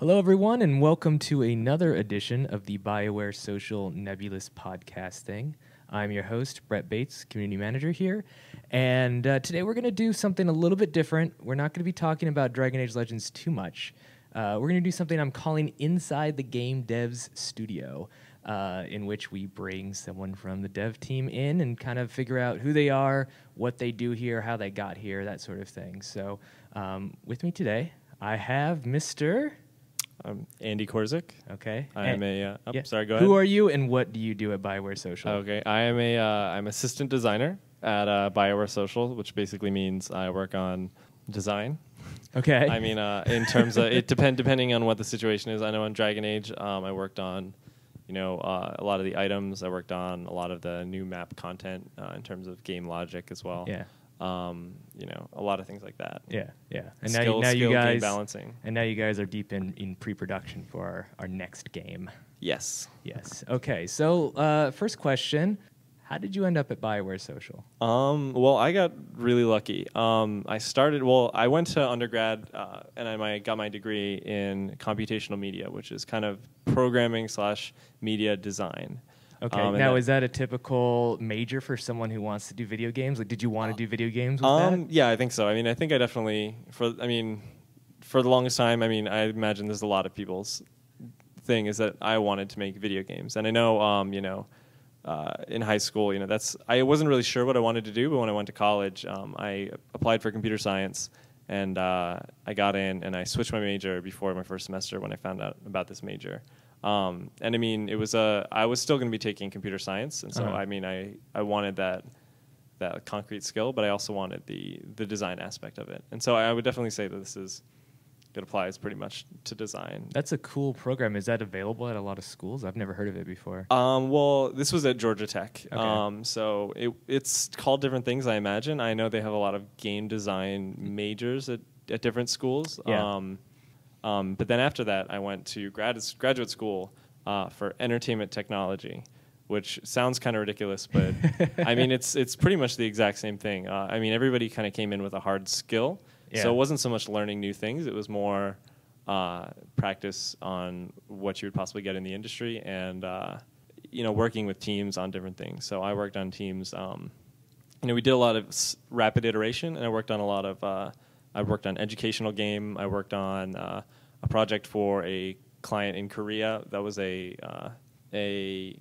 Hello, everyone, and welcome to another edition of the BioWare Social Nebulous podcasting. I'm your host, Brett Bates, Community Manager here, and today we're going to do something a little bit different. We're not going to be talking about Dragon Age Legends too much. We're going to do something I'm calling Inside the Game Dev's Studio, in which we bring someone from the dev team in and kind of figure out who they are, what they do here, how they got here, that sort of thing. So with me today, I have Mr. I'm Andy Korzik. Okay. I'm sorry, go ahead. Who are you and what do you do at BioWare Social? Okay, I am I'm assistant designer at BioWare Social, which basically means I work on design. Okay. I mean, in terms of it depending on what the situation is. I know on Dragon Age, I worked on, a lot of the items. I worked on a lot of the new map content in terms of game logic as well. Yeah. A lot of things like that. Yeah. And Skill, now you guys game balancing. And now you guys are deep in pre-production for our next game. Yes. Okay. So first question. How did you end up at BioWare Social? Well, I got really lucky. I went to undergrad and I got my degree in computational media, which is kind of programming / media design. Okay. Now, is that a typical major for someone who wants to do video games? Like, did you want to do video games with that? Yeah, I think so. I mean, I think I definitely, for the longest time, I imagine there's a lot of people's thing is that I wanted to make video games. And I know, in high school, I wasn't really sure what I wanted to do, but when I went to college, I applied for computer science, and I got in, and I switched my major before my first semester when I found out about this major. And it was I was still going to be taking computer science, and so I wanted that concrete skill, but I also wanted the design aspect of it. And so I would definitely say that it applies pretty much to design. That's a cool program. Is that available at a lot of schools? I've never heard of it before. Well, this was at Georgia Tech. Okay. So it's called different things, I imagine. I know they have a lot of game design majors at different schools. Yeah. But then after that, I went to graduate school for entertainment technology, which sounds kind of ridiculous, but it's pretty much the exact same thing. Everybody kind of came in with a hard skill. Yeah. So it wasn't so much learning new things. It was more practice on what you would possibly get in the industry and, working with teams on different things. So I worked on teams. We did a lot of rapid iteration, and I worked on a lot of I worked on educational game. I worked on a project for a client in Korea that was a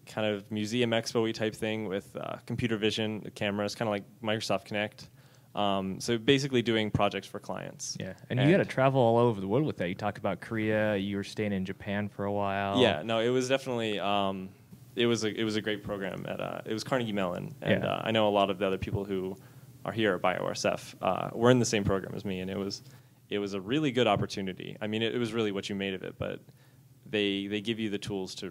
kind of museum expo-y type thing with computer vision cameras, kind of like Microsoft Connect. So basically doing projects for clients. Yeah, and you got to travel all over the world with that. You talked about Korea. You were staying in Japan for a while. Yeah, no, it was definitely it was a great program at it was Carnegie Mellon, and I know a lot of the other people who are here at BioWare SF were in the same program as me, and it was a really good opportunity. It was really what you made of it, but they give you the tools to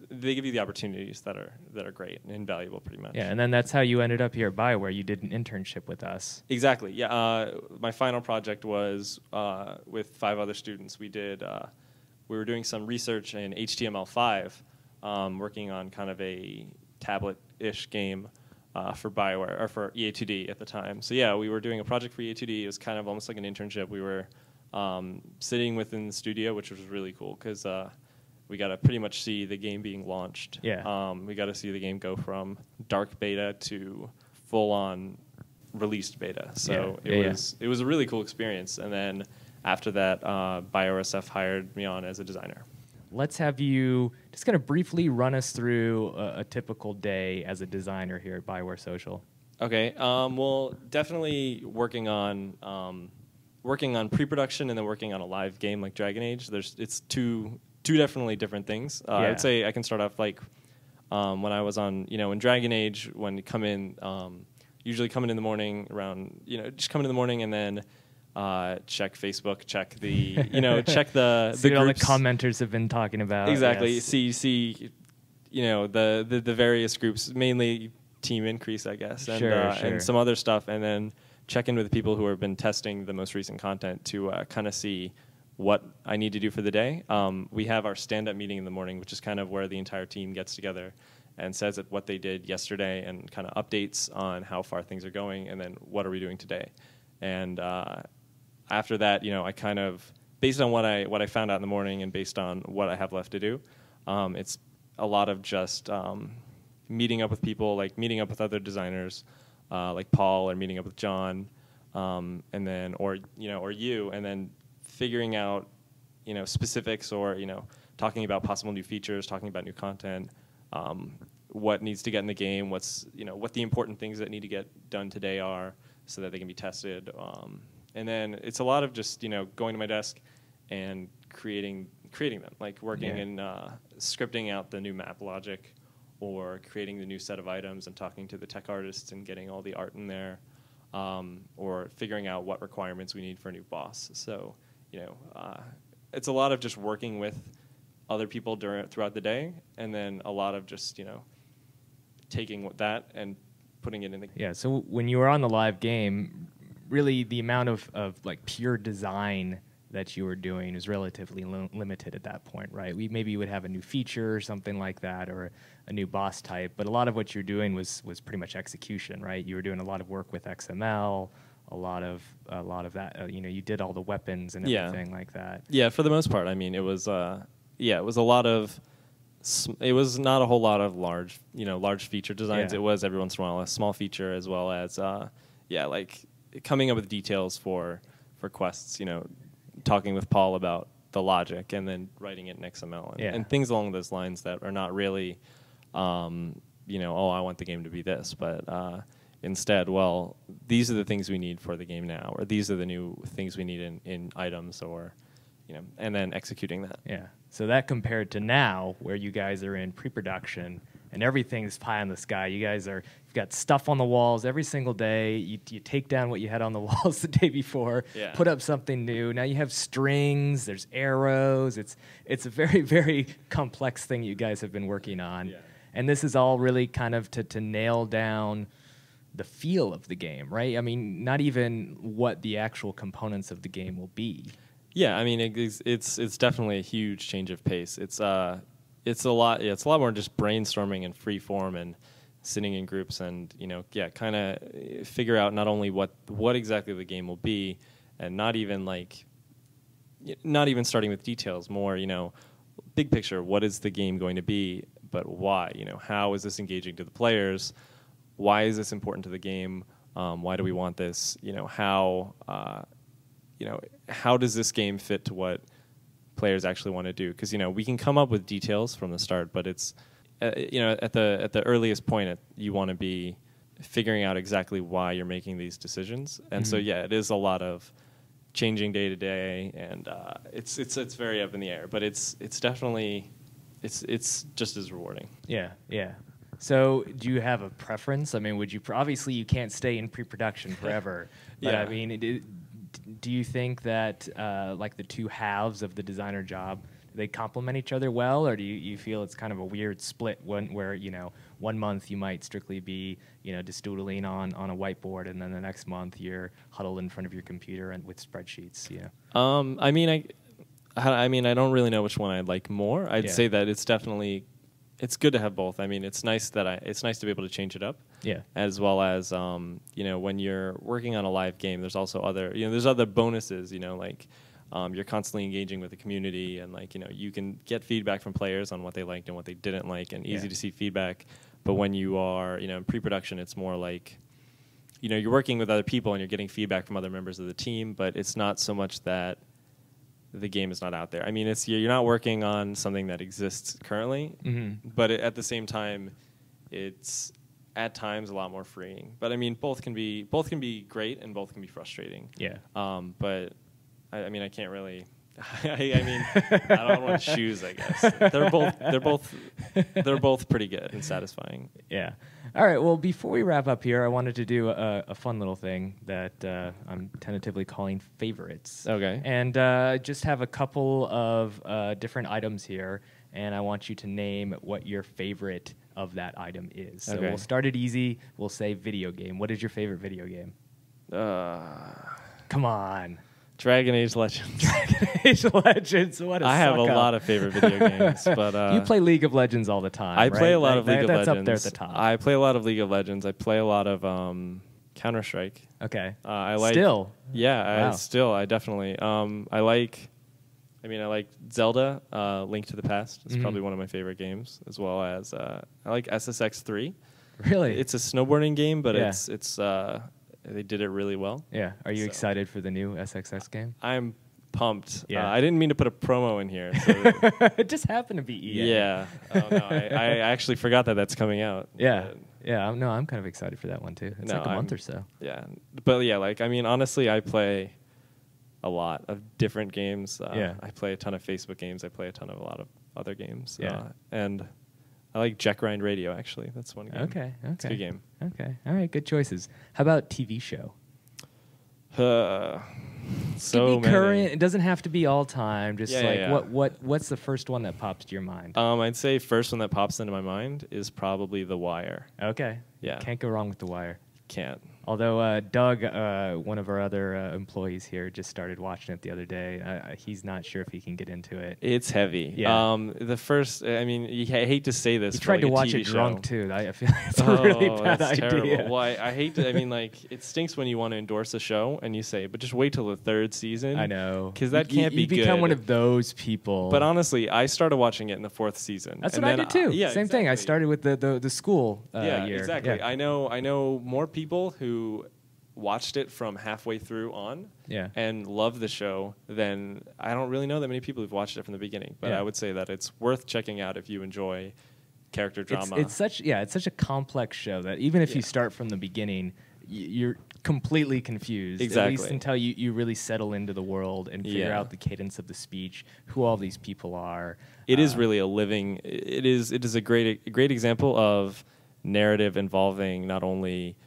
they give you the opportunities that are great and invaluable pretty much. Yeah, and then that's how you ended up here at BioWare. You did an internship with us. Exactly. Yeah. My final project was with 5 other students. We were doing some research in HTML5, working on kind of a tablet-ish game for BioWare or for EA2D at the time. So yeah, we were doing a project for EA2D. It was kind of almost like an internship. We were sitting within the studio, which was really cool because we got to pretty much see the game being launched. Yeah. We got to see the game go from dark beta to full-on released beta. So it was a really cool experience. And then after that, BioWare SF hired me on as a designer. Let's have you just kind of briefly run us through a typical day as a designer here at BioWare Social. Okay. Well, definitely working on pre-production and then working on a live game like Dragon Age. It's two definitely different things. I would say I can start off like when I was on, in Dragon Age, when you come in, usually coming in the morning around, just come in the morning and then check Facebook, check the, check the See what all the groups. Commenters have been talking about. Exactly. Yes. See, the various groups, mainly Team Increase, I guess, and Sure. and some other stuff, and then check in with the people who have been testing the most recent content to kind of see what I need to do for the day. We have our stand-up meeting in the morning, which is kind of where the entire team gets together and says what they did yesterday and kind of updates on how far things are going and then what are we doing today. And after that, I kind of based on what I found out in the morning and based on what I have left to do, it's a lot of just meeting up with people, like meeting up with other designers, like Paul, or meeting up with John, and then or you, and then figuring out specifics, or talking about possible new features, talking about new content, what needs to get in the game, what the important things that need to get done today are, so that they can be tested. And then it's a lot of just going to my desk and creating them, like working in scripting out the new map logic, or creating the new set of items and talking to the tech artists and getting all the art in there, or figuring out what requirements we need for a new boss. So it's a lot of just working with other people throughout the day, and then a lot of just taking that and putting it in the Yeah. So when you were on the live game, really the amount of like pure design that you were doing is relatively limited at that point, right? Maybe you would have a new feature or something like that, or a new boss type, but a lot of what you're doing was pretty much execution, right? You were doing a lot of work with XML, a lot of that. You did all the weapons and everything like that. Yeah, for the most part. I mean, it was it was a lot of. It was not a whole lot of large feature designs. Yeah. It was every once in a while a small feature, as well as like coming up with details for quests. Talking with Paul about the logic, and then writing it in XML and things along those lines that are not really, I want the game to be this, but instead, well, these are the things we need for the game now, or these are the new things we need in items, or, and then executing that. Yeah. So that compared to now, where you guys are in pre-production and everything's pie in the sky. You've got stuff on the walls every single day. You take down what you had on the walls the day before, put up something new. Now you have strings, there's arrows. It's a very, very complex thing you guys have been working on. Yeah. And this is all really kind of to nail down the feel of the game, right? I mean, not even what the actual components of the game will be. Yeah, I mean, it's definitely a huge change of pace. It's a lot more just brainstorming and free form and sitting in groups and kind of figure out not only what exactly the game will be, and not even starting with details, more big picture, what is the game going to be, but why? How is this engaging to the players? Why is this important to the game? Why do we want this? How does this game fit to what players actually want to do? Because we can come up with details from the start, but it's at the earliest point, you want to be figuring out exactly why you're making these decisions. And so it is a lot of changing day to day, and it's very up in the air. But it's definitely it's just as rewarding. Yeah. So do you have a preference? I mean, would you obviously you can't stay in pre-production forever, but I mean, do you think that like the two halves of the designer job, do they complement each other well, or do you feel it's kind of a weird split where 1 month you might strictly be just doodling on a whiteboard, and then the next month you're huddled in front of your computer and with spreadsheets? I don't really know which one I like more. I'd say that it's good to have both. I mean, it's nice to be able to change it up. Yeah. As well as when you're working on a live game, there's also other bonuses. You're constantly engaging with the community, and you can get feedback from players on what they liked and what they didn't like, and easy to see feedback. But when you are in pre-production, it's more like you're working with other people and you're getting feedback from other members of the team, but it's not so much that the game is not out there. I mean, you're not working on something that exists currently, but at the same time, it's at times a lot more freeing. But I mean, both can be great and both can be frustrating. Yeah. But I can't really. I don't want to choose. I guess they're both pretty good and satisfying. Yeah. All right. Well, before we wrap up here, I wanted to do a fun little thing that I'm tentatively calling favorites. Okay. And just have a couple of different items here, and I want you to name what your favorite of that item is. So we'll start it easy. We'll say video game. What is your favorite video game? Come on. Dragon Age Legends. Dragon Age Legends. What a I have a lot of favorite video games, but you play League of Legends all the time. I play a lot of League of Legends. That's up there at the top. I play a lot of League of Legends. I play a lot of Counter-Strike. Okay. I like still. Yeah. Wow. I definitely. I like I mean, I like Zelda, Link to the Past. It's probably one of my favorite games, as well as I like SSX3. Really? It's a snowboarding game, but it's they did it really well. Yeah. Are you excited for the new SXX game? I'm pumped. Yeah. I didn't mean to put a promo in here. So It just happened to be EA. yeah. Oh, no, I actually forgot that that's coming out. Yeah. Yeah. No, I'm kind of excited for that one too. It's like a month or so. Yeah. But yeah, like, I mean, honestly, I play a lot of different games. I play a ton of Facebook games. I play a lot of other games. Yeah. And I like Jet Grind Radio, actually. That's one game. Okay. It's a good game. Okay. All right. Good choices. How about TV show? So be current. It doesn't have to be all time. Just Yeah. what's the first one that pops to your mind? I'd say first one that pops into my mind is probably The Wire. Okay. Yeah. Can't go wrong with The Wire. Can't. Although Doug, one of our other employees here, just started watching it the other day. He's not sure if he can get into it. It's heavy. Yeah. The first, I mean, I hate to say this. He tried to watch it drunk too. I feel like it's a really bad that's idea. Terrible. Well, I hate to. I mean, like, it stinks when you want to endorse a show and you say, but just wait till the third season. I know, because that can't be good. You become one of those people. But honestly, I started watching it in the fourth season. That's what I did too. Yeah, same thing. I started with the school yeah, year. Exactly. Yeah. I know more people who watched it from halfway through on and love the show than I don't really know that many people who've watched it from the beginning. But I would say that it's worth checking out if you enjoy character drama. It's such a complex show that even if you start from the beginning, you're completely confused. Exactly. At least until you really settle into the world and figure out the cadence of the speech, who all these people are. It is really a living. It is a great example of narrative involving not only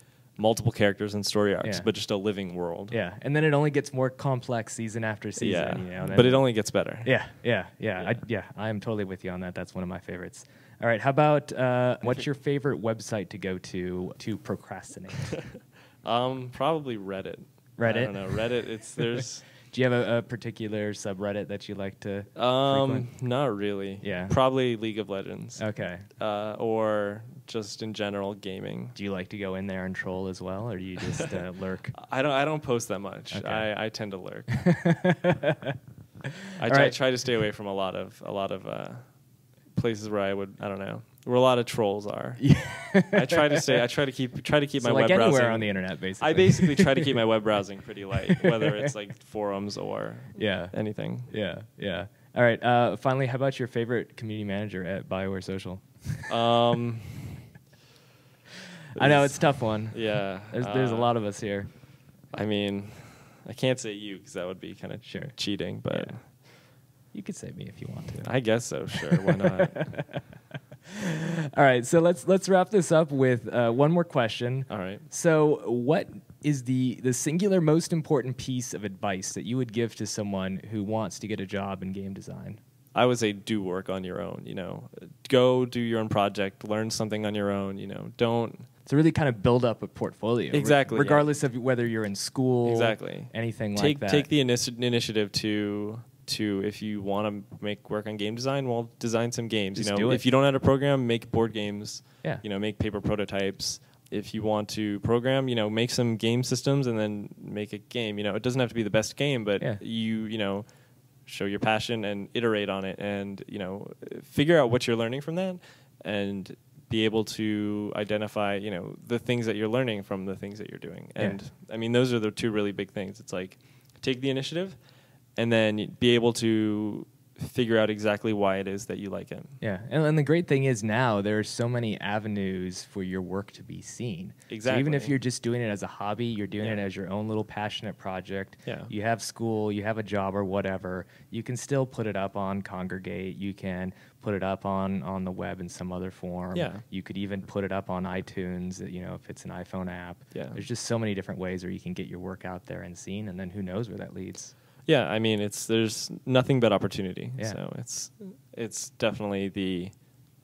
multiple characters and story arcs, but just a living world. Yeah, and then it only gets more complex season after season. Yeah, but it only gets better. Yeah. I am totally with you on that. That's one of my favorites. All right, how about what's your favorite website to go to procrastinate? Probably Reddit. Reddit? I don't know. Reddit. There's. Do you have a particular subreddit that you like to frequent? Not really. Yeah. Probably League of Legends. Okay. Or just in general gaming. Do you like to go in there and troll as well, or do you just lurk? I don't post that much. Okay. I tend to lurk. I right. try to stay away from a lot of places where I don't know, where a lot of trolls are. I try to keep So my like web anywhere browsing on the internet, basically. I basically try to keep my web browsing pretty light, whether it's like forums or anything. Yeah. All right. Finally, how about your favorite community manager at BioWare Social? I know it's a tough one. Yeah. There's a lot of us here. I mean, I can't say you because that would be kind of cheating, but you could say me if you want to. I guess so. Sure, why not? All right, so let's wrap this up with one more question. All right. So, what is the singular most important piece of advice that you would give to someone who wants to get a job in game design? I would say do work on your own. Go do your own project, learn something on your own. Don't. To really kind of build up a portfolio. Exactly. Regardless of whether you're in school. Exactly. Anything like that. Take the initiative to if you want to make work on game design, well, design some games. Just do it. If you don't know how to program, make board games. Yeah. Make paper prototypes. If you want to program, make some game systems and then make a game. It doesn't have to be the best game, but you show your passion and iterate on it, and figure out what you're learning from that, and be able to identify the things that you're learning from the things that you're doing. And I mean, those are the two really big things. It's like take the initiative, and then be able to figure out exactly why it is that you like it. Yeah, and the great thing is now there are so many avenues for your work to be seen. Exactly. So even if you're just doing it as a hobby, you're doing it as your own little passionate project. Yeah. You have school, you have a job or whatever, you can still put it up on Congregate. You can put it up on the web in some other form. Yeah. You could even put it up on iTunes, if it's an iPhone app. Yeah. There's just so many different ways where you can get your work out there and seen, and then who knows where that leads. Yeah, I mean, there's nothing but opportunity. Yeah. So it's definitely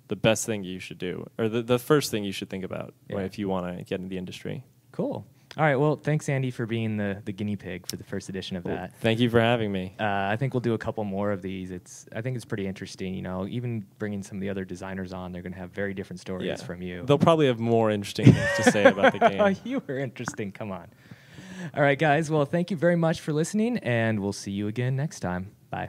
the best thing you should do, or the first thing you should think about if you want to get in the industry. Cool. All right. Well, thanks, Andy, for being the guinea pig for the first edition of that. Thank you for having me. I think we'll do a couple more of these. I think it's pretty interesting. Even bringing some of the other designers on, they're going to have very different stories from you. They'll probably have more interesting things to say about the game. You were interesting. Come on. All right, guys. Well, thank you very much for listening, and we'll see you again next time. Bye.